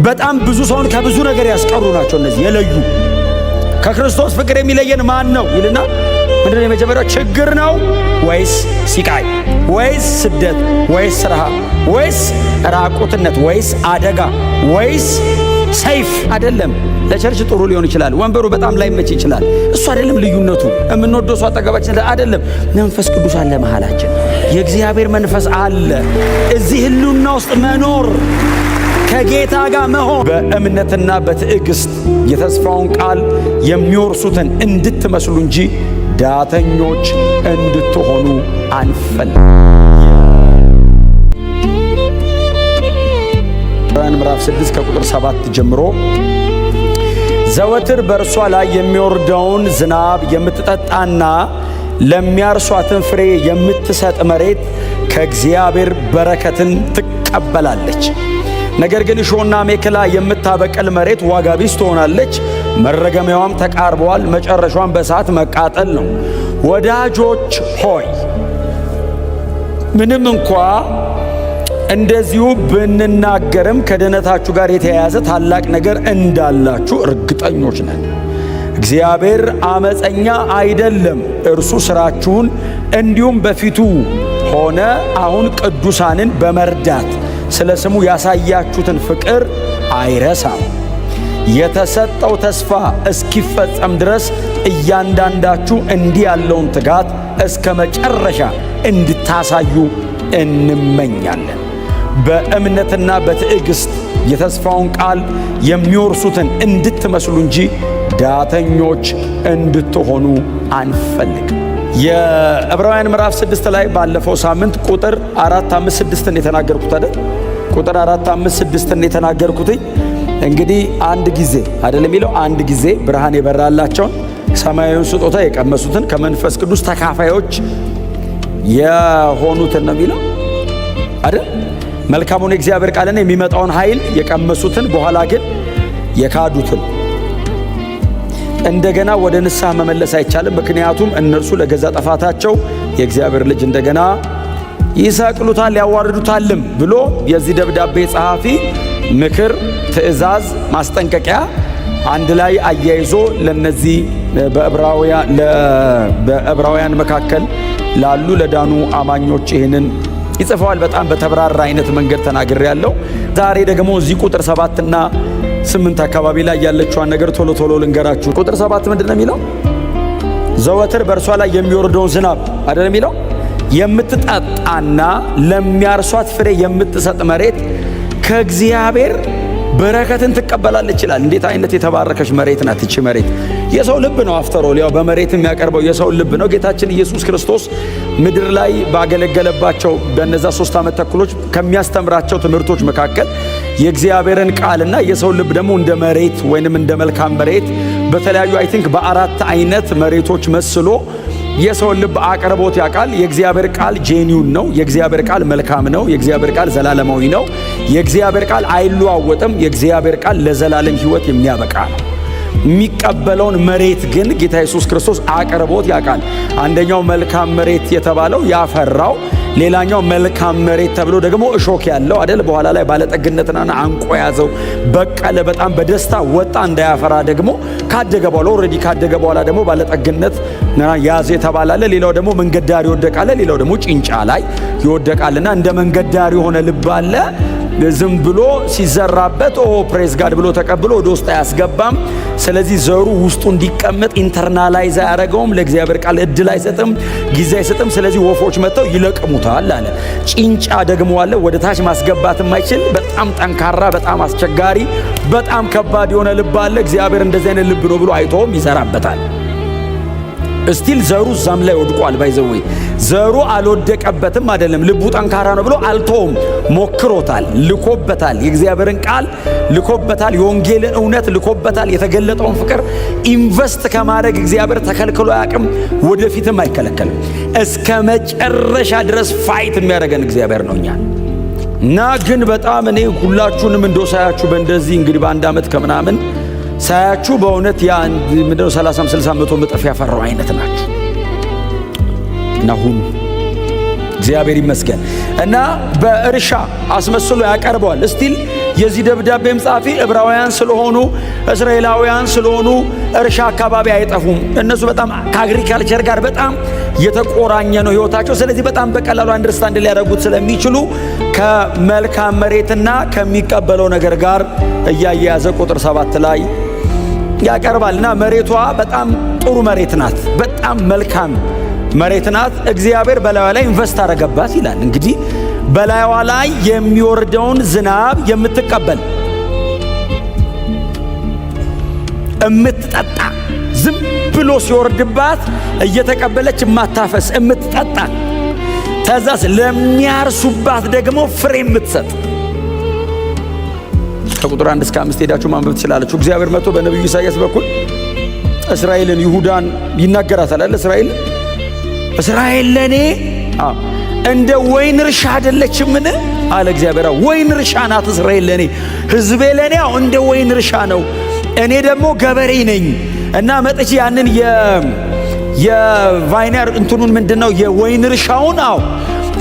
በጣም ብዙ ሰውን ከብዙ ነገር ያስቀሩ ናቸው እነዚህ የለዩ። ከክርስቶስ ፍቅር የሚለየን ማን ነው ይልና ምንድነው የመጀመሪያው? ችግር ነው ወይስ ሲቃይ ወይስ ስደት ወይስ ረሃብ ወይስ ራቁትነት ወይስ አደጋ ወይስ ሰይፍ? አይደለም። ለቸርች ጥሩ ሊሆን ይችላል፣ ወንበሩ በጣም ላይመች ይችላል። እሱ አይደለም ልዩነቱ። የምንወደው ሰው አጠገባችን አይደለም። መንፈስ ቅዱስ አለ መሃላችን። የእግዚአብሔር መንፈስ አለ። እዚህ ህልውና ውስጥ መኖር፣ ከጌታ ጋር መሆን፣ በእምነትና በትዕግስት የተስፋውን ቃል የሚወርሱትን እንድትመስሉ እንጂ ዳተኞች እንድትሆኑ አንፈልግም። ዕብራውያን ምዕራፍ 6 ከቁጥር 7 ጀምሮ ዘወትር በእርሷ ላይ የሚወርደውን ዝናብ የምትጠጣና ለሚያርሷትን ፍሬ የምትሰጥ መሬት ከእግዚአብሔር በረከትን ትቀበላለች። ነገር ግን እሾህና አሜከላ የምታበቅል መሬት ዋጋ ቢስ ትሆናለች፣ መረገሚያዋም ተቃርበዋል፣ መጨረሻዋም በእሳት መቃጠል ነው። ወዳጆች ሆይ ምንም እንኳ እንደዚሁ ብንናገርም ከድኅነታችሁ ጋር የተያያዘ ታላቅ ነገር እንዳላችሁ እርግጠኞች ነን። እግዚአብሔር አመፀኛ አይደለም፣ እርሱ ሥራችሁን እንዲሁም በፊቱ ሆነ አሁን ቅዱሳንን በመርዳት ስለ ስሙ ያሳያችሁትን ፍቅር አይረሳም። የተሰጠው ተስፋ እስኪፈጸም ድረስ እያንዳንዳችሁ እንዲህ ያለውን ትጋት እስከ መጨረሻ እንድታሳዩ እንመኛለን። በእምነትና በትዕግስት የተስፋውን ቃል የሚወርሱትን እንድትመስሉ እንጂ ዳተኞች እንድትሆኑ አንፈልግም። የዕብራውያን ምዕራፍ 6 ላይ ባለፈው ሳምንት ቁጥር 4፣ 5፣ 6 የተናገርኩት አይደል? ቁጥር 4፣ 5፣ 6 የተናገርኩት እንግዲህ አንድ ጊዜ አይደል የሚለው፣ አንድ ጊዜ ብርሃን የበራላቸውን ሰማያዊውን ስጦታ የቀመሱትን ከመንፈስ ቅዱስ ተካፋዮች የሆኑትን ነው የሚለው አይደል? መልካሙን የእግዚአብሔር ቃልና የሚመጣውን ኃይል የቀመሱትን በኋላ ግን የካዱትን እንደገና ወደ ንስሐ መመለስ አይቻልም፣ ምክንያቱም እነርሱ ለገዛ ጥፋታቸው የእግዚአብሔር ልጅ እንደገና ይሰቅሉታል ያዋርዱታልም ብሎ የዚህ ደብዳቤ ጸሐፊ ምክር፣ ትእዛዝ፣ ማስጠንቀቂያ አንድ ላይ አያይዞ ለነዚህ በዕብራውያን መካከል ላሉ ለዳኑ አማኞች ይህንን ይጽፈዋል። በጣም በተብራራ አይነት መንገድ ተናግሬ ያለው። ዛሬ ደግሞ እዚህ ቁጥር 7 እና 8 አካባቢ ላይ ያለችዋን ነገር ቶሎ ቶሎ ልንገራችሁ። ቁጥር 7 ምንድነው የሚለው? ዘወትር በእርሷ ላይ የሚወርደውን ዝናብ አይደለም የሚለው፣ የምትጠጣና ለሚያርሷት ፍሬ የምትሰጥ መሬት ከእግዚአብሔር በረከትን ትቀበላለች ይላል። እንዴት አይነት የተባረከች መሬት ናት ይቺ መሬት! የሰው ልብ ነው አፍተሮል፣ ያው በመሬት የሚያቀርበው የሰው ልብ ነው። ጌታችን ኢየሱስ ክርስቶስ ምድር ላይ ባገለገለባቸው በእነዛ 3 ዓመት ተኩሎች ከሚያስተምራቸው ትምህርቶች መካከል የእግዚአብሔርን ቃልና የሰው ልብ ደግሞ እንደ መሬት ወይንም እንደ መልካም መሬት በተለያዩ አይ ቲንክ በ4 አይነት መሬቶች መስሎ የሰው ልብ አቅርቦት ያውቃል። የእግዚአብሔር ቃል ጄኒውን ነው። የእግዚአብሔር ቃል መልካም ነው። የእግዚአብሔር ቃል ዘላለማዊ ነው። የእግዚአብሔር ቃል አይለዋወጥም። የእግዚአብሔር ቃል ለዘላለም ሕይወት የሚያበቃ ነው። የሚቀበለውን መሬት ግን ጌታ ኢየሱስ ክርስቶስ አቅርቦት ያውቃል። አንደኛው መልካም መሬት የተባለው ያፈራው፣ ሌላኛው መልካም መሬት ተብሎ ደግሞ እሾክ ያለው አይደል? በኋላ ላይ ባለጠግነትና አንቆ ያዘው በቀለ፣ በጣም በደስታ ወጣ እንዳያፈራ ደግሞ ካደገ በኋላ ኦልሬዲ ካደገ በኋላ ደግሞ ባለጠግነት ያዘ የተባላለ። ሌላው ደግሞ መንገድ ዳር ይወደቃል፣ ሌላው ደግሞ ጭንጫ ላይ ይወደቃልና እንደ መንገድ ዳር የሆነ ልብ አለ። ዝም ብሎ ሲዘራበት ፕሬዝ ጋድ ብሎ ተቀብሎ ወደ ውስጥ አያስገባም። ስለዚህ ዘሩ ውስጡ እንዲቀመጥ ኢንተርናላይዝ አያደርገውም። ለእግዚአብሔር ቃል እድል አይሰጥም፣ ጊዜ አይሰጥም። ስለዚህ ወፎች መጥተው ይለቅሙታል አለ። ጭንጫ ደግሞ አለ፣ ወደ ታች ማስገባት የማይችል በጣም ጠንካራ፣ በጣም አስቸጋሪ፣ በጣም ከባድ የሆነ ልብ አለ። እግዚአብሔር እንደዚህ አይነት ልብ ነው ብሎ አይተውም፣ ይዘራበታል። እስቲል ዘሩ እዛም ላይ ወድቋል። ባይዘው ዘሩ አልወደቀበትም አይደለም፣ ልቡ ጠንካራ ነው ብሎ አልተውም፣ ሞክሮታል፣ ልኮበታል። የእግዚአብሔርን ቃል ልኮበታል፣ የወንጌልን እውነት ልኮበታል። የተገለጠውን ፍቅር ኢንቨስት ከማድረግ እግዚአብሔር ተከልክሎ አያውቅም፣ ወደፊትም አይከለከልም። እስከ መጨረሻ ድረስ ፋይት የሚያደርገን እግዚአብሔር ነው። እና ግን በጣም እኔ ሁላችሁንም እንደሳያችሁ በእንደዚህ እንግዲህ በአንድ ዓመት ከምናምን ሳያችሁ በእውነት ያ ምንድነው 30 60 100 እጥፍ ያፈራው አይነት ናችሁ። እና ሁሉ እግዚአብሔር ይመስገን እና በእርሻ አስመስሎ ያቀርበዋል። እስቲል የዚህ ደብዳቤም ጻፊ ዕብራውያን ስለሆኑ እስራኤላውያን ስለሆኑ እርሻ አካባቢ አይጠፉም። እነሱ በጣም ከአግሪካልቸር ጋር በጣም የተቆራኘ ነው ህይወታቸው። ስለዚህ በጣም በቀላሉ አንደርስታንድ ሊያደርጉት ስለሚችሉ ከመልካም መሬትና ከሚቀበለው ነገር ጋር እያያዘ ቁጥር 7 ላይ ያቀርባልና መሬቷ በጣም ጥሩ መሬት ናት፣ በጣም መልካም መሬት ናት። እግዚአብሔር በላይዋ ላይ ኢንቨስት አረገባት ይላል። እንግዲህ በላይዋ ላይ የሚወርደውን ዝናብ የምትቀበል እምትጠጣ፣ ዝም ብሎ ሲወርድባት እየተቀበለች የማታፈስ እምትጠጣ፣ ተዛስ ለሚያርሱባት ደግሞ ፍሬ የምትሰጥ። ከቁጥር 1 እስከ 5 ሄዳችሁ ማንበብ ትችላላችሁ። እግዚአብሔር መጥቶ በነቢዩ ኢሳይያስ በኩል እስራኤልን ይሁዳን ይናገራታል አለ። እስራኤል ለኔ እንደ ወይን እርሻ አይደለችምን አለ እግዚአብሔር። ወይን እርሻ ናት እስራኤል ለኔ፣ ሕዝቤ ለኔ እንደ ወይን እርሻ ነው። እኔ ደግሞ ገበሬ ነኝ እና መጥቼ ያንን የቫይነር እንትኑን ምንድነው የወይን እርሻውን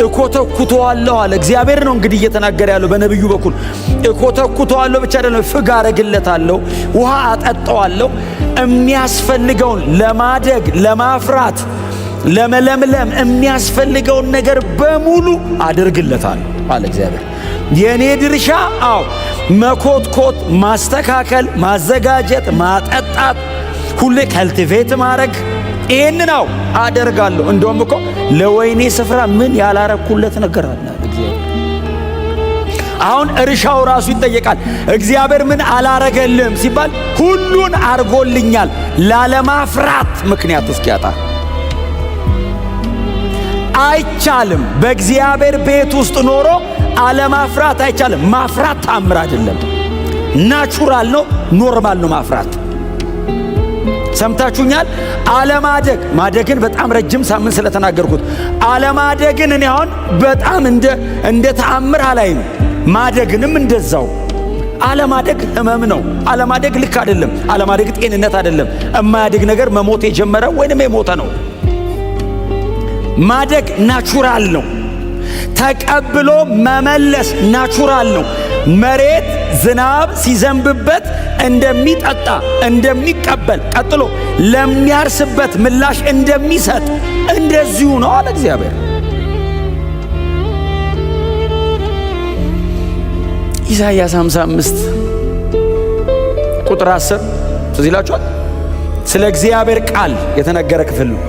እኮተኩተዋለሁ አለ እግዚአብሔር። ነው እንግዲህ እየተናገረ ያለው በነብዩ በኩል። እኮተኩተዋለሁ ብቻ አይደለም፣ ፍግ አረግለታለሁ፣ ውሃ አጠጣዋለሁ፣ የሚያስፈልገውን ለማደግ ለማፍራት ለመለምለም የሚያስፈልገውን ነገር በሙሉ አድርግለታል አለ እግዚአብሔር። የኔ ድርሻ መኮትኮት፣ ማስተካከል፣ ማዘጋጀት፣ ማጠጣት፣ ሁሌ ከልቲቬት ማድረግ፣ ይሄንን አደርጋለሁ። እንደውም እኮ ለወይኔ ስፍራ ምን ያላረኩለት ነገር አለ እግዚአብሔር። አሁን እርሻው ራሱ ይጠየቃል። እግዚአብሔር ምን አላረገልም ሲባል ሁሉን አርጎልኛል፣ ላለማፍራት ምክንያት እስኪያጣ አይቻልም። በእግዚአብሔር ቤት ውስጥ ኖሮ አለማፍራት አይቻልም። ማፍራት ታምር አይደለም፣ ናቹራል ነው፣ ኖርማል ነው ማፍራት። ሰምታችሁኛል? አለማደግ ማደግን በጣም ረጅም ሳምንት ስለተናገርኩት አለማደግን እኔ አሁን በጣም እንደ ተአምር አላይም። ማደግንም እንደዛው። አለማደግ ህመም ነው። አለማደግ ልክ አይደለም። አለማደግ ጤንነት አይደለም። የማያድግ ነገር መሞት የጀመረ ወይንም የሞተ ነው። ማደግ ናቹራል ነው። ተቀብሎ መመለስ ናቹራል ነው። መሬት ዝናብ ሲዘንብበት እንደሚጠጣ እንደሚቀበል፣ ቀጥሎ ለሚያርስበት ምላሽ እንደሚሰጥ እንደዚሁ ነው አለ እግዚአብሔር። ኢሳይያስ 55 ቁጥር 10 ትዝ ይላችኋል። ስለ እግዚአብሔር ቃል የተነገረ ክፍል ነው።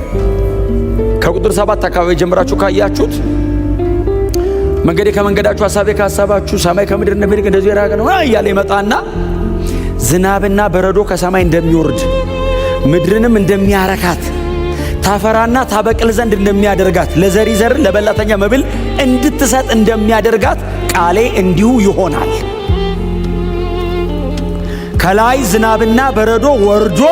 ከቁጥር 7 አካባቢ ጀምራችሁ ካያችሁት መንገዴ ከመንገዳችሁ፣ ሐሳቤ ከሐሳባችሁ፣ ሰማይ ከምድር እንደሚርቅ እንደዚህ የራቀ ነው እያለ ይመጣና ዝናብና በረዶ ከሰማይ እንደሚወርድ ምድርንም እንደሚያረካት ታፈራና ታበቅል ዘንድ እንደሚያደርጋት ለዘሪ ዘር ለበላተኛ መብል እንድትሰጥ እንደሚያደርጋት ቃሌ እንዲሁ ይሆናል። ከላይ ዝናብና በረዶ ወርዶ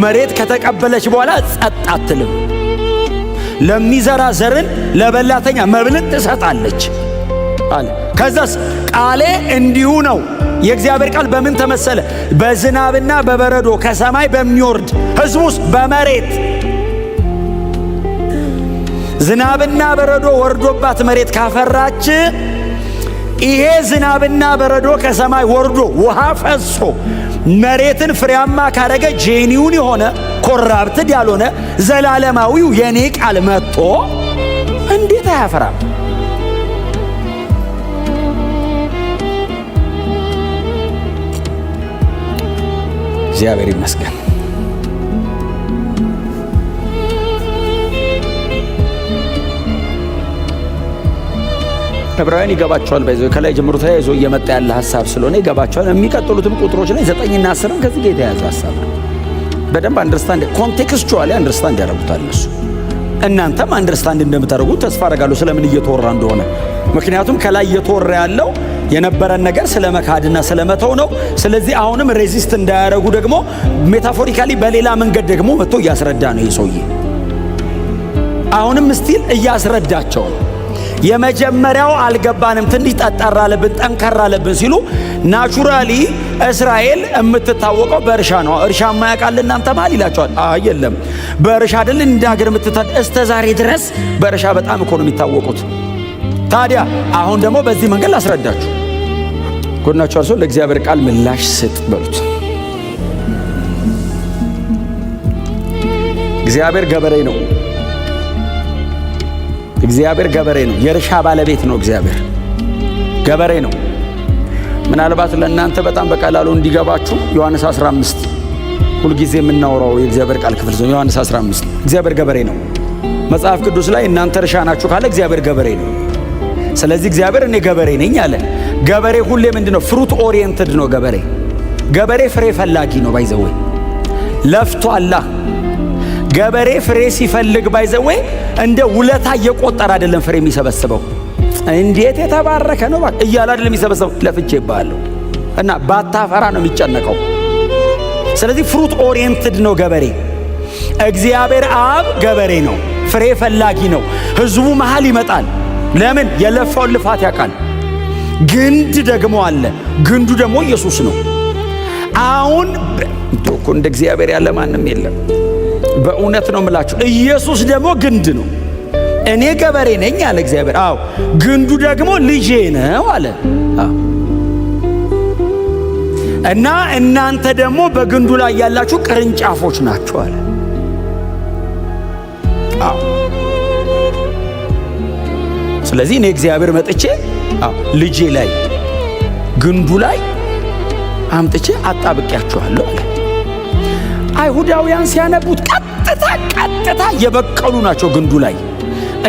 መሬት ከተቀበለች በኋላ ጸጥ አትልም። ለሚዘራ ዘርን ለበላተኛ መብልን ትሰጣለች አለ። ከዛስ ቃሌ እንዲሁ ነው። የእግዚአብሔር ቃል በምን ተመሰለ? በዝናብና በበረዶ ከሰማይ በሚወርድ ሕዝቡስ በመሬት ዝናብና በረዶ ወርዶባት መሬት ካፈራች፣ ይሄ ዝናብና በረዶ ከሰማይ ወርዶ ውሃ ፈሶ መሬትን ፍሬያማ ካረገ ጄኒውን የሆነ ኮራፕትድ ያልሆነ ዘላለማዊው የኔ ቃል መጥቶ እንዴት አያፈራም? እግዚአብሔር ይመስገን። ዕብራውያን ይገባቸዋል። በዚህ ከላይ ጀምሮ ተያይዞ እየመጣ ያለ ሐሳብ ስለሆነ ይገባቸዋል። የሚቀጥሉትም ቁጥሮች ላይ 9ና 10 ከዚህ ጋር የተያዘ ሐሳብ ነው። በደንብ አንደርስታንድ ኮንቴክስቹዋሊ አንደርስታንድ ያደርጉታል እነሱ። እናንተም አንደርስታንድ እንደምታደርጉት ተስፋ አደርጋለሁ ስለምን እየተወራ እንደሆነ። ምክንያቱም ከላይ እየተወራ ያለው የነበረን ነገር ስለ መካድና ስለ መተው ነው። ስለዚህ አሁንም ሬዚስት እንዳያደርጉ ደግሞ ሜታፎሪካሊ በሌላ መንገድ ደግሞ መጥቶ እያስረዳ ነው። ይህ ሰውዬ አሁንም ስቲል እያስረዳቸው ነው። የመጀመሪያው አልገባንም፣ ትንሽ ጠጠር አለብን፣ ጠንከር አለብን ሲሉ ናቹራሊ እስራኤል የምትታወቀው በእርሻ ነው። እርሻ ማያውቃል እናንተ ማል ይላቸዋል። የለም በእርሻ አይደል እንደ ሀገር እስከ ዛሬ ድረስ በእርሻ በጣም እኮ ነው የሚታወቁት። ታዲያ አሁን ደግሞ በዚህ መንገድ ላስረዳችሁ። ጎናችሁ አርሶ ለእግዚአብሔር ቃል ምላሽ ስጥ በሉት። እግዚአብሔር ገበሬ ነው። እግዚአብሔር ገበሬ ነው። የእርሻ ባለቤት ነው። እግዚአብሔር ገበሬ ነው። ምናልባት ለእናንተ በጣም በቀላሉ እንዲገባችሁ ዮሐንስ 15 ሁልጊዜ የምናወራው የእግዚአብሔር ቃል ክፍል ነው። ዮሐንስ 15 እግዚአብሔር ገበሬ ነው። መጽሐፍ ቅዱስ ላይ እናንተ እርሻ ናችሁ ካለ እግዚአብሔር ገበሬ ነው። ስለዚህ እግዚአብሔር እኔ ገበሬ ነኝ አለ። ገበሬ ሁሌ ምንድነው? ፍሩት ኦሪየንትድ ነው። ገበሬ ፍሬ ፈላጊ ነው። ባይዘው ለፍቶ አላ ገበሬ ፍሬ ሲፈልግ ባይዘው እንደ ውለታ እየቆጠረ አይደለም ፍሬ የሚሰበስበው። እንዴት የተባረከ ነው እያለ አይደለም የሚሰበስበው። ለፍቼ ይባላል እና ባታፈራ ነው የሚጨነቀው። ስለዚህ ፍሩት ኦሪየንትድ ነው ገበሬ። እግዚአብሔር አብ ገበሬ ነው፣ ፍሬ ፈላጊ ነው። ህዝቡ መሃል ይመጣል። ለምን? የለፋውን ልፋት ያውቃል። ግንድ ደግሞ አለ። ግንዱ ደግሞ ኢየሱስ ነው። አሁን እኮ እንደ እግዚአብሔር ያለ ማንም የለም። በእውነት ነው የምላችሁ። ኢየሱስ ደግሞ ግንድ ነው። እኔ ገበሬ ነኝ አለ እግዚአብሔር። አዎ ግንዱ ደግሞ ልጄ ነው አለ። እና እናንተ ደግሞ በግንዱ ላይ ያላችሁ ቅርንጫፎች ናችሁ አለ። አዎ ስለዚህ እኔ እግዚአብሔር መጥቼ ልጄ ላይ ግንዱ ላይ አምጥቼ አጣብቂያችኋለሁ አለ። አይሁዳውያን ሲያነቡት ቀጥታ የበቀሉ ናቸው ግንዱ ላይ።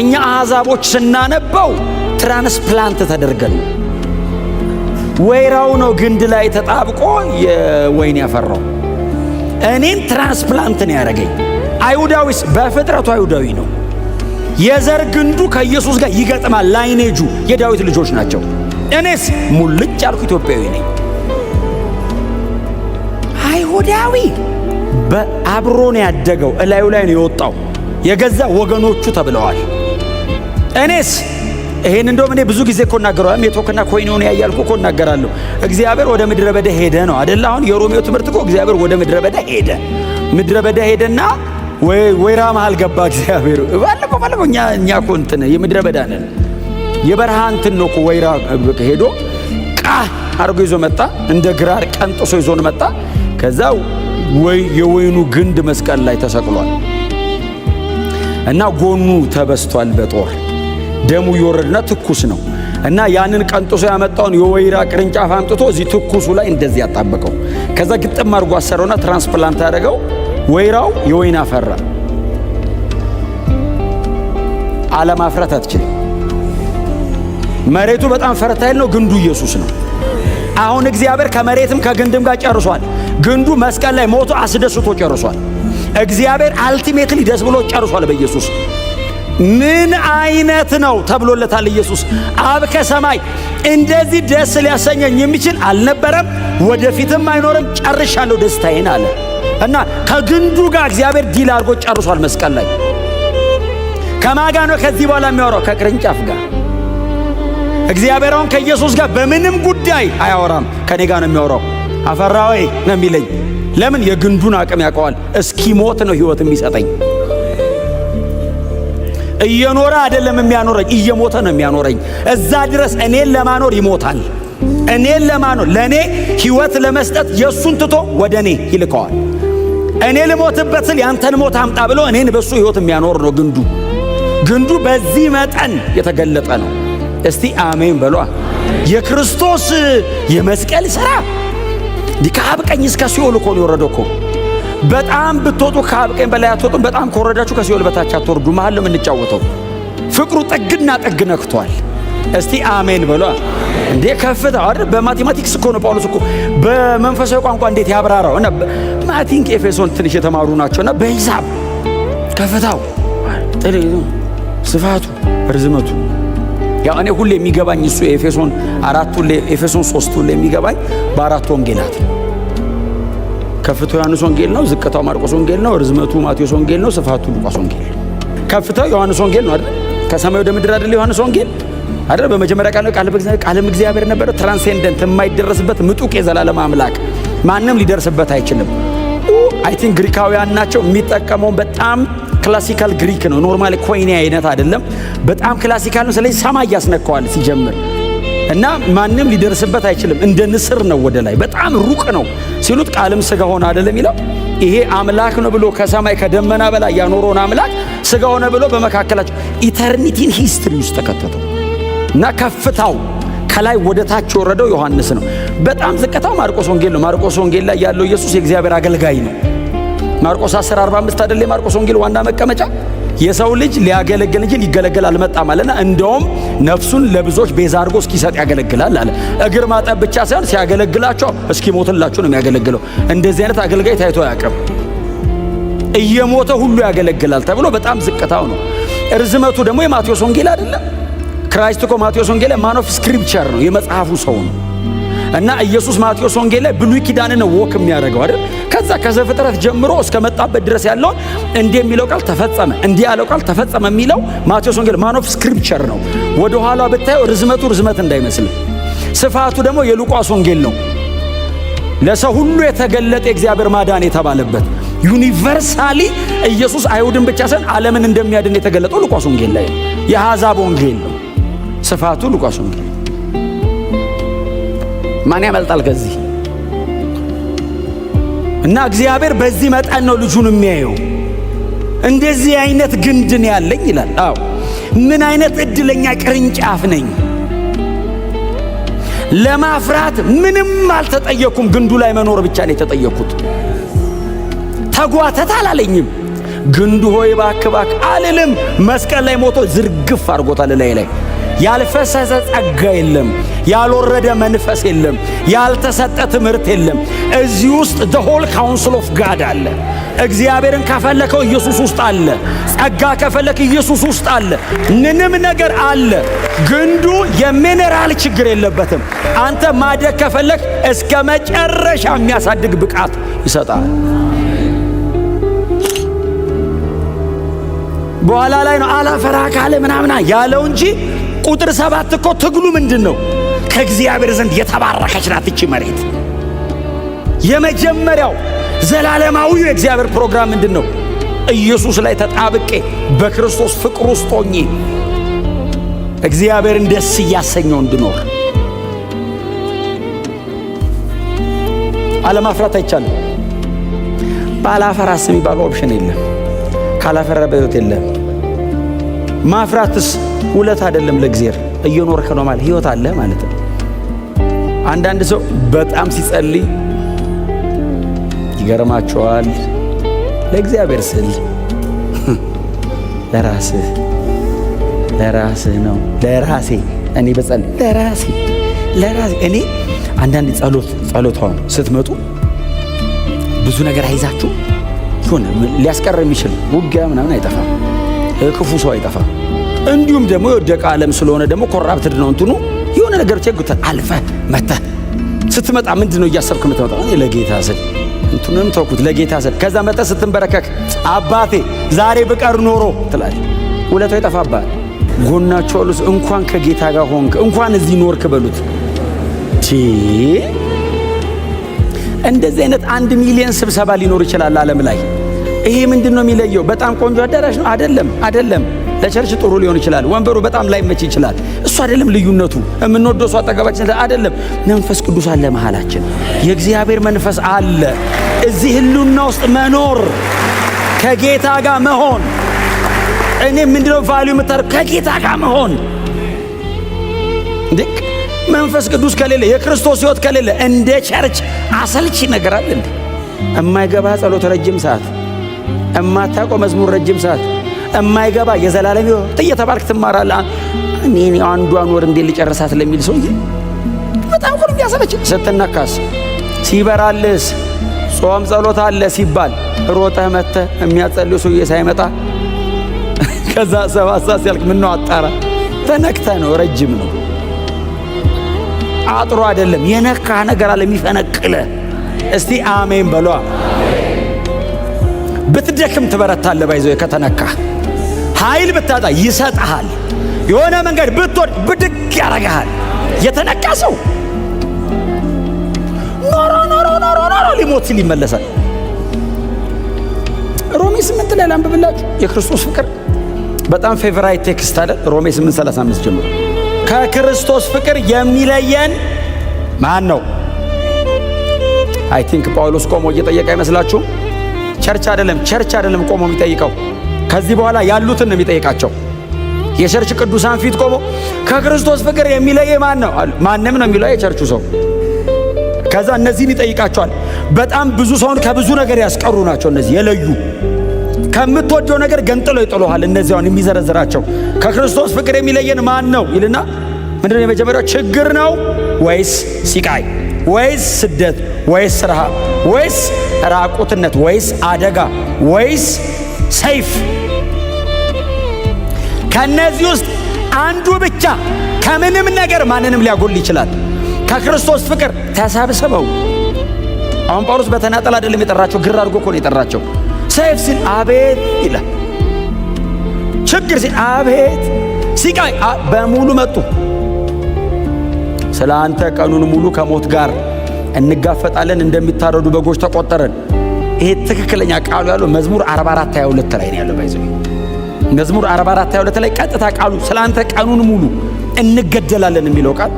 እኛ አሕዛቦች ስናነበው ትራንስፕላንት ተደርገን ወይራው ነው ግንድ ላይ ተጣብቆ የወይን ያፈራው። እኔን ትራንስፕላንት ነው ያደረገኝ። አይሁዳዊስ በፍጥረቱ አይሁዳዊ ነው። የዘር ግንዱ ከኢየሱስ ጋር ይገጥማል። ላይኔጁ የዳዊት ልጆች ናቸው። እኔስ ሙልጭ ያልኩ ኢትዮጵያዊ ነኝ። አይሁዳዊ በአብሮን ያደገው እላዩ ላይ ነው የወጣው። የገዛ ወገኖቹ ተብለዋል። እኔስ ይሄን እንደውም እኔ ብዙ ጊዜ እኮ እናገራለሁ። ሜቶክና ኮይኖን ያያልኩ እኮ እናገራለሁ። እግዚአብሔር ወደ ምድረ በዳ ሄደ ነው አይደል? አሁን የሮሜው ትምህርት እኮ እግዚአብሔር ወደ ምድረ በዳ ሄደ። ምድረ በዳ ሄደና ወይራ መሃል ገባ እግዚአብሔር። ባለፈው እኛ እኮ እንትን የምድረ በዳ ነን። የበረሃ እንትን ነው እኮ ወይራ ሄዶ አርጎ ይዞ መጣ። እንደ ግራር ቀንጥሶ ይዞን መጣ። ከዛ የወይኑ ግንድ መስቀል ላይ ተሰቅሏል እና ጎኑ ተበስቷል በጦር ደሙ ይወረድና ትኩስ ነው እና ያንን ቀንጥሶ ያመጣውን የወይራ ቅርንጫፍ አምጥቶ እዚህ ትኩሱ ላይ እንደዚህ ያጣበቀው። ከዛ ግጥም አድርጎ አሰረውና ትራንስፕላንት ያደረገው። ወይራው የወይን አፈራ። አለማፍራት አትችልም። መሬቱ በጣም ፈርታይል ነው። ግንዱ ኢየሱስ ነው። አሁን እግዚአብሔር ከመሬትም ከግንድም ጋር ጨርሷል። ግንዱ መስቀል ላይ ሞቶ አስደስቶ ጨርሷል። እግዚአብሔር አልቲሜትሊ ደስ ብሎ ጨርሷል በኢየሱስ። ምን አይነት ነው ተብሎለታል ኢየሱስ። አብ ከሰማይ እንደዚህ ደስ ሊያሰኘኝ የሚችል አልነበረም፣ ወደፊትም አይኖርም፣ ጨርሻለሁ ደስታዬን አለ እና ከግንዱ ጋር እግዚአብሔር ዲል አድርጎ ጨርሷል መስቀል ላይ። ከማጋ ነው ከዚህ በኋላ የሚያወራው? ከቅርንጫፍ ጋር። እግዚአብሔር አሁን ከኢየሱስ ጋር በምንም ጉዳይ አያወራም፣ ከኔ ጋር ነው የሚያወራው። አፈራ ወይ ነው የሚለኝ። ለምን? የግንዱን አቅም ያውቀዋል። እስኪሞት ነው ህይወት የሚሰጠኝ። እየኖረ አይደለም የሚያኖረኝ፣ እየሞተ ነው የሚያኖረኝ። እዛ ድረስ እኔን ለማኖር ይሞታል። እኔን ለማኖር ለእኔ ህይወት ለመስጠት የእሱን ትቶ ወደ እኔ ይልከዋል። እኔ ልሞትበት ስል ያንተን ሞት አምጣ ብሎ እኔን በሱ ህይወት የሚያኖር ነው ግንዱ። ግንዱ በዚህ መጠን የተገለጠ ነው። እስቲ አሜን በሏ። የክርስቶስ የመስቀል ሥራ ከአብ ቀኝ እስከ ሲኦል እኮ ነው የወረደው እኮ። በጣም ብትወጡ ከአብ ቀኝ በላይ አትወጡም። በጣም ከወረዳችሁ ከሲኦል በታች አትወርዱ። መሀል ነው የምንጫወተው። ፍቅሩ ጥግና ጥግ ነክቷል። እስቲ አሜን በሏ። እንዴ ከፍታ አይደል? በማቴማቲክስ እኮ ነው ጳውሎስ እኮ በመንፈሳዊ ቋንቋ እንዴት ያብራራው እና ማቲንክ ኤፌሶን ትንሽ የተማሩ ናቸውና በሂሳብ ከፍታው፣ ስፋቱ፣ ርዝመቱ ያው እኔ ሁሌ የሚገባኝ እሱ ኤፌሶን 4 ሁሌ ኤፌሶን 3 ሁሌ የሚገባኝ በአራት ወንጌላት ከፍታው ዮሐንስ ወንጌል ነው፣ ዝቅታው ማርቆስ ወንጌል ነው፣ ርዝመቱ ማቴዎስ ወንጌል ነው፣ ስፋቱ ሉቃስ ወንጌል ነው። ከፍታው ዮሐንስ ወንጌል ነው አይደል? ከሰማይ ወደ ምድር አይደል ዮሐንስ ወንጌል አይደል? በመጀመሪያ ቃልም እግዚአብሔር ነበረ። ትራንሴንደንት የማይደረስበት ምጡቅ የዘላለም አምላክ ማንም ሊደርስበት አይችልም። አይ ቲንክ ግሪካውያን ናቸው የሚጠቀመው። በጣም ክላሲካል ግሪክ ነው። ኖርማሊ ኮይኒ አይነት አይደለም። በጣም ክላሲካል ነው። ስለዚህ ሰማይ ያስነካዋል ሲጀምር እና ማንም ሊደርስበት አይችልም። እንደ ንስር ነው ወደ ላይ በጣም ሩቅ ነው ሲሉት ቃልም ሥጋ ሆነ አይደለም ይለው። ይሄ አምላክ ነው ብሎ ከሰማይ ከደመና በላይ ያኖረውን አምላክ ሥጋ ሆነ ብሎ በመካከላቸው ኢተርኒቲን ሂስትሪ ውስጥ ተከተተው እና ከፍታው ከላይ ወደ ታች የወረደው ዮሐንስ ነው። በጣም ዝቅታው ማርቆስ ወንጌል ነው። ማርቆስ ወንጌል ላይ ያለው ኢየሱስ የእግዚአብሔር አገልጋይ ነው። ማርቆስ 10:45 አይደል የማርቆስ ወንጌል ዋና መቀመጫ። የሰው ልጅ ሊያገለግል እንጂ ሊገለገል አልመጣም አለና እንደውም ነፍሱን ለብዙዎች ቤዛ አድርጎ እስኪሰጥ ያገለግላል አለ። እግር ማጠብ ብቻ ሳይሆን ሲያገለግላቸው እስኪሞትላቸው ነው የሚያገለግለው። እንደዚህ አይነት አገልጋይ ታይቶ አያውቅም። እየሞተ ሁሉ ያገለግላል ተብሎ በጣም ዝቅታው ነው። ርዝመቱ ደግሞ የማቴዎስ ወንጌል አይደለም። ክራይስት እኮ ማቴዎስ ወንጌል ማን ኦፍ ስክሪፕቸር ነው፣ የመጽሐፉ ሰው ነው። እና ኢየሱስ ማቴዎስ ወንጌል ላይ ብሉይ ኪዳንን ነው ወክ የሚያደርገው አይደል? ከዛ ከዘፍጥረት ጀምሮ እስከ መጣበት ድረስ ያለው እንዲህ የሚለው ቃል ተፈጸመ፣ እንዲህ ያለው ቃል ተፈጸመ የሚለው ማቴዎስ ወንጌል ማን ኦፍ ስክሪፕቸር ነው። ወደ ኋላ ብታየው ርዝመቱ ርዝመት እንዳይመስል፣ ስፋቱ ደግሞ የሉቃስ ወንጌል ነው። ለሰው ሁሉ የተገለጠ የእግዚአብሔር ማዳን የተባለበት ዩኒቨርሳሊ ኢየሱስ አይሁድን ብቻ ሳይሆን ዓለምን እንደሚያድን የተገለጠው ሉቃስ ወንጌል ላይ ነው። የአሕዛብ ወንጌል ነው ስፋቱ ሉቃስ ወንጌል። ማን ያመልጣል ከዚህ? እና እግዚአብሔር በዚህ መጠን ነው ልጁን የሚያየው። እንደዚህ አይነት ግንድን ያለኝ ይላል። አዎ ምን አይነት እድለኛ ቅርንጫፍ ነኝ! ለማፍራት ምንም አልተጠየኩም። ግንዱ ላይ መኖር ብቻ ነው የተጠየኩት። ተጓተት አላለኝም። ግንዱ ሆይ እባክህ እባክህ አልልም። መስቀል ላይ ሞቶ ዝርግፍ አድርጎታል ላይ ያልፈሰሰ ጸጋ የለም፣ ያልወረደ መንፈስ የለም፣ ያልተሰጠ ትምህርት የለም። እዚህ ውስጥ the whole counsel of God አለ። እግዚአብሔርን ከፈለከው ኢየሱስ ውስጥ አለ። ጸጋ ከፈለክ ኢየሱስ ውስጥ አለ። ምንም ነገር አለ። ግንዱ የሚነራል ችግር የለበትም። አንተ ማደግ ከፈለክ እስከ መጨረሻ የሚያሳድግ ብቃት ይሰጣል። በኋላ ላይ ነው አላፈራ ካለ ምናምና ያለው እንጂ ቁጥር 7 እኮ ትግሉ ምንድን ነው? ከእግዚአብሔር ዘንድ የተባረከች ናት እቺ መሬት። የመጀመሪያው ዘላለማዊው የእግዚአብሔር ፕሮግራም ምንድን ነው? ኢየሱስ ላይ ተጣብቄ በክርስቶስ ፍቅር ውስጥ ሆኜ እግዚአብሔርን ደስ እያሰኘው እንድኖር። አለማፍራት አይቻልም። ባላፈራስ የሚባለው ኦፕሽን የለም። ካላፈራ በሕይወት የለም። ማፍራትስ ውለት አይደለም ለእግዚአብሔር። እየኖርከ ነው ማለት ሕይወት አለ ማለት ነው። አንዳንድ ሰው በጣም ሲጸልይ ይገርማቸዋል። ለእግዚአብሔር ስል ለራስህ ነው። ለራሴ እኔ በጸልይ ለራሴ እኔ አንዳንድ ጸሎቷን ስትመጡ ብዙ ነገር አይዛችሁ ሆነ ሊያስቀር የሚችል ውጊያ ምናምን አይጠፋም። ክፉ ሰው አይጠፋም። እንዲሁም ደግሞ የወደቀ ዓለም ስለሆነ ደግሞ ኮራፕትድ ነው እንትኑ የሆነ ነገር ቸግታ አልፈ መጣ ስትመጣ ምንድነው እያሰብክ የምትመጣው? እኔ ለጌታ ስል እንትኑንም ተውኩት ለጌታ ስል። ከዛ መጣ ስትንበረከክ አባቴ ዛሬ ብቀር ኖሮ ትላለህ። ውለታው ይጠፋባል። ጎናቸው ሁሉ እንኳን ከጌታ ጋር ሆንክ እንኳን እዚህ ኖርክ በሉት። እንደዚህ አይነት 1 ሚሊዮን ስብሰባ ሊኖር ይችላል ዓለም ላይ። ይሄ ምንድነው የሚለየው? በጣም ቆንጆ አዳራሽ ነው አይደለም። ለቸርች ጥሩ ሊሆን ይችላል። ወንበሩ በጣም ላይመች ይችላል። እሱ አይደለም ልዩነቱ። የምንወደው ሰው አጠገባችን አይደለም። መንፈስ ቅዱስ አለ መሃላችን። የእግዚአብሔር መንፈስ አለ። እዚህ ህልውና ውስጥ መኖር፣ ከጌታ ጋር መሆን። እኔ ምንድነው ቫልዩ የምታረግ? ከጌታ ጋር መሆን። እንዴ መንፈስ ቅዱስ ከሌለ የክርስቶስ ሕይወት ከሌለ እንደ ቸርች አሰልቺ ነገር አለ እንዴ? እማይገባ ጸሎት ረጅም ሰዓት፣ እማታውቀው መዝሙር ረጅም ሰዓት፣ እማይገባ የዘላለም ሕይወት እየተባልክ ትማራለህ። እኔ አንዷን ወር እንዴት ልጨርሳት ለሚል ሰውዬ በጣም ሁሉ ያሰለች። ስትነካስ ሲበራልስ ጾም ጸሎት አለ ሲባል ሮጠህ መተህ የሚያጸልዩ ሰውዬ ሳይመጣ ከዛ 7 ሰዓት ሲያልቅ ምን ነው አጣራ ተነክተህ ነው። ረጅም ነው አጥሮ አይደለም። የነካ ነገር አለ የሚፈነቅለ። እስቲ አሜን በሏ። ብትደክም ትበረታለህ። ባይዘው ከተነካ ኃይል ብታጣ ይሰጥሃል። የሆነ መንገድ ብትወድ ብድግ ያረጋሃል። የተነካ ሰው ኖሮ ሊሞት ሲል ይመለሳል። ሮሜ 8 ላይ ላንብብላችሁ። የክርስቶስ ፍቅር በጣም ፌቨራይት ቴክስት አለ። ሮሜ 8:35 ጀምሮ ከክርስቶስ ፍቅር የሚለየን ማን ነው? አይ ቲንክ ጳውሎስ ቆሞ እየጠየቀ አይመስላችሁ? ቸርች አይደለም ቆሞ የሚጠይቀው። ከዚህ በኋላ ያሉትን ነው የሚጠይቃቸው። የቸርች ቅዱሳን ፊት ቆሞ ከክርስቶስ ፍቅር የሚለየ ማን ነው? ማንም ነው የሚለው የቸርቹ ሰው። ከዛ እነዚህን ይጠይቃቸዋል። በጣም ብዙ ሰውን ከብዙ ነገር ያስቀሩ ናቸው እነዚህ የለዩ። ከምትወደው ነገር ገንጥለው ይጥሉሃል። እነዚያውን የሚዘረዝራቸው ከክርስቶስ ፍቅር የሚለየን ማን ነው ይልና ምንድነው የመጀመሪያው? ችግር ነው ወይስ ሲቃይ ወይስ ስደት ወይስ ረሃብ ወይስ ራቁትነት ወይስ አደጋ ወይስ ሰይፍ? ከነዚህ ውስጥ አንዱ ብቻ ከምንም ነገር ማንንም ሊያጎል ይችላል። ከክርስቶስ ፍቅር ተሰብስበው። አሁን ጳውሎስ በተናጠል አይደለም የጠራቸው፣ ግር አድርጎ እኮ ነው የጠራቸው። ሰይፍ ሲል አቤት ይላል። ችግር ሲል አቤት፣ ሲቃይ በሙሉ መጡ። ስለ አንተ ቀኑን ሙሉ ከሞት ጋር እንጋፈጣለን፣ እንደሚታረዱ በጎች ተቆጠረን። ይሄ ትክክለኛ ቃሉ ያለው መዝሙር 44:22 ላይ ነው ያለው። ባይዘው መዝሙር 44:22 ላይ ቀጥታ ቃሉ ስለ አንተ ቀኑን ሙሉ እንገደላለን የሚለው ቃል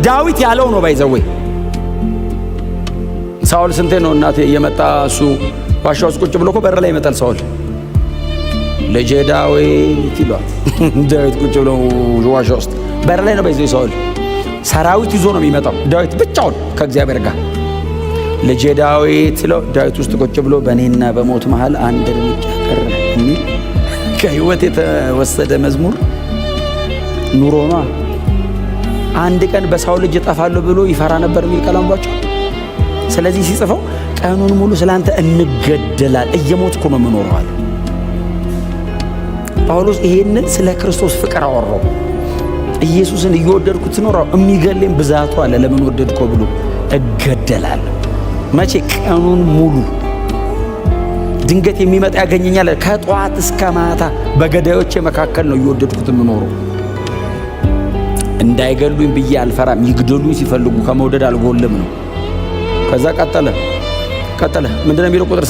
ዳዊት ያለው ነው። ባይዘው ሳኦል ስንቴ ነው እናቴ እየመጣ እሱ ዋሻ ውስጥ ቁጭ ብሎ እኮ በር ላይ ይመጣል ሳኦል። ልጄ ዳዊት ይሏል። ዳዊት ቁጭ ብሎ ዋሻ ውስጥ በር ላይ ነው ባይዘው ሳኦል። ሰራዊት ይዞ ነው የሚመጣው፣ ዳዊት ብቻውን ከእግዚአብሔር ጋር። ልጄ ዳዊት ሲለው ዳዊት ውስጥ ቁጭ ብሎ በእኔና በሞት መሃል አንድ እርምጃ ቀረ የሚል ከህይወት የተወሰደ መዝሙር ኑሮ ነው። አንድ ቀን በሳኦል እጅ እጠፋለሁ ብሎ ይፈራ ነበር የሚል ቀላምባቸው። ስለዚህ ሲጽፈው ቀኑን ሙሉ ስላንተ እንገደላል፣ እየሞትኩ ነው የምኖረው። ጳውሎስ ይሄንን ስለ ክርስቶስ ፍቅር አወራው። ኢየሱስን እየወደድኩት ትኖራው የሚገለኝ ብዛቱ አለ። ለምን ወደድከው ብሎ እገደላለሁ። መቼ? ቀኑን ሙሉ ድንገት የሚመጣ ያገኘኛል። ከጧት እስከ ማታ በገዳዮቼ መካከል ነው እየወደድኩት የምኖረው። እንዳይገሉኝ ብዬ አልፈራም። ይግደሉኝ ሲፈልጉ ከመውደድ አልጎልም ነው። ከዛ ቀጠለ። ምንድነው የሚለው? ቁጥር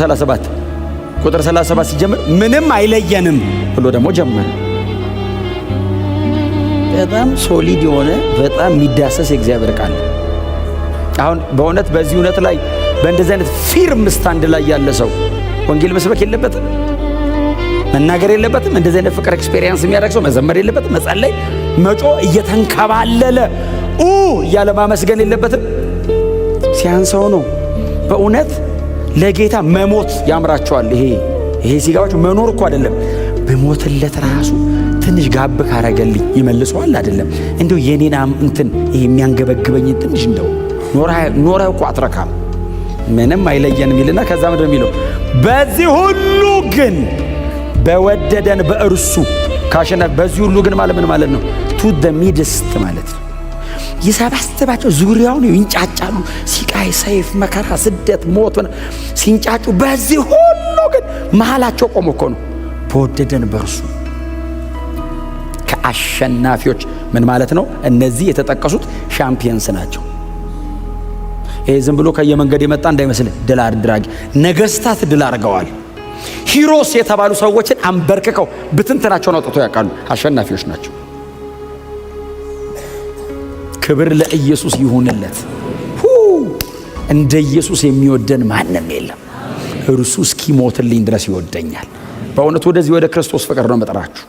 37 ሲጀምር ምንም አይለየንም ብሎ ደግሞ ጀመረ። በጣም ሶሊድ የሆነ በጣም የሚዳሰስ የእግዚአብሔር ቃል። አሁን በእውነት በዚህ እውነት ላይ በእንደዚህ አይነት ፊርም ስታንድ ላይ ያለ ሰው ወንጌል መስበክ የለበትም፣ መናገር የለበትም። እንደዚህ አይነት ፍቅር ኤክስፔሪየንስ የሚያደርግ ሰው መዘመር የለበትም፣ መጸለይ፣ መጮ እየተንከባለለ እያለ ማመስገን የለበትም። ሲያንሰው ነው። በእውነት ለጌታ መሞት ያምራቸዋል። ይሄ ሲጋዎች መኖር እኮ አይደለም፣ በሞትለት ራሱ ትንሽ ጋብ ካረገልኝ ይመልሰዋል። አይደለም እንደው የኔናም እንትን ይሄ የሚያንገበግበኝ ትንሽ እንደው ኖረ እኮ አትረካም። ምንም አይለየንም ይልና ከዛ ምንድነው የሚለው? በዚህ ሁሉ ግን በወደደን በእርሱ ካሸነፍ። በዚህ ሁሉ ግን ማለት ምን ማለት ነው? ቱ ዘ ሚድስት ማለት ነው። ይሰባስባቸው፣ ዙሪያውን ይንጫጫሉ። ሲቃይ፣ ሰይፍ፣ መከራ፣ ስደት፣ ሞት ሲንጫጩ፣ በዚህ ሁሉ ግን መሃላቸው ቆሞ እኮ ነው በወደደን በእርሱ ከአሸናፊዎች። ምን ማለት ነው? እነዚህ የተጠቀሱት ሻምፒየንስ ናቸው። ይሄ ዝም ብሎ ከየመንገድ የመጣ እንዳይመስልህ። ድል አድራጊ ነገስታት ድል አድርገዋል። ሂሮስ የተባሉ ሰዎችን አንበርክከው ብትንትናቸውን አውጥቶ ያውቃሉ። አሸናፊዎች ናቸው። ክብር ለኢየሱስ ይሁንለት። እንደ ኢየሱስ የሚወደን ማንም የለም። እርሱ እስኪሞትልኝ ድረስ ይወደኛል። በእውነት ወደዚህ ወደ ክርስቶስ ፍቅር ነው መጥራችሁ።